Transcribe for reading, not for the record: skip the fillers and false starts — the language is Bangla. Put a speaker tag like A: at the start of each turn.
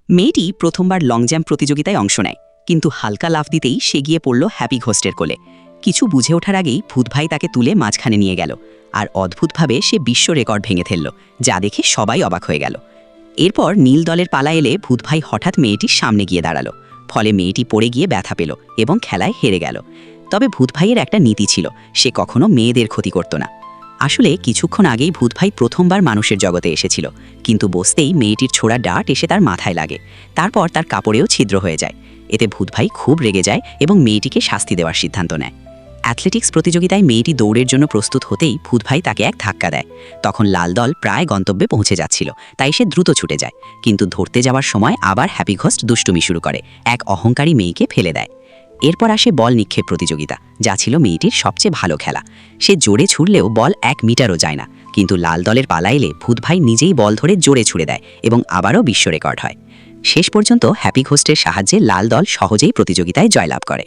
A: মেয়েটি প্রথমবার লং জাম্প প্রতিযোগিতায় অংশ নেয়, কিন্তু হালকা লাফ দিতেই সে গিয়ে পড়ল হ্যাপি ঘোস্টের কোলে। কিছু বুঝে ওঠার আগেই ভূতভাই তাকে তুলে মাঝখানে নিয়ে গেল, আর অদ্ভুতভাবে সে বিশ্ব রেকর্ড ভেঙে ফেলল, যা দেখে সবাই অবাক হয়ে গেল। এরপর নীল দলের পালা এলে ভূতভাই হঠাৎ মেয়েটির সামনে গিয়ে দাঁড়ালো, ফলে মেয়েটি পড়ে গিয়ে ব্যথা পেল এবং খেলায় হেরে গেল। তবে ভূতভাইয়ের একটা নীতি ছিল, সে কখনো মেয়েদের ক্ষতি করত না। আসলে কিছুক্ষণ আগেই ভূতভাই প্রথমবার মানুষের জগতে এসেছিল, কিন্তু বসতেই মেয়েটির ছোড়া ডাঁট এসে তার মাথায় লাগে, তারপর তার কাপড়েও ছিদ্র হয়ে যায়। এতে ভূতভাই খুব রেগে যায় এবং মেয়েটিকে শাস্তি দেওয়ার সিদ্ধান্ত নেয়। অ্যাথলেটিক্স প্রতিযোগিতায় মেয়েটি দৌড়ের জন্য প্রস্তুত হতেই ভূতভাই তাকে এক ধাক্কা দেয়। তখন লাল দল প্রায় গন্তব্যে পৌঁছে যাচ্ছিল, তাই সে দ্রুত ছুটে যায়, কিন্তু ধরতে যাওয়ার সময় আবার হ্যাপি ঘোস্ট দুষ্টুমি শুরু করে, এক অহংকারী মেয়েকে ফেলে দেয়। এরপর আসে বল নিক্ষেপ প্রতিযোগিতা, যা ছিল মেয়েটির সবচেয়ে ভালো খেলা। সে জোরে ছুড়লেও বল 1 মিটারও যায় না, কিন্তু লাল দলের পালা এলে ভূতভাই নিজেই বল ধরে জোরে ছুড়ে দেয় এবং আবারও বিশ্ব রেকর্ড হয়। শেষ পর্যন্ত হ্যাপি ঘোস্টের সাহায্যে লাল দল সহজেই প্রতিযোগিতায় জয়লাভ করে।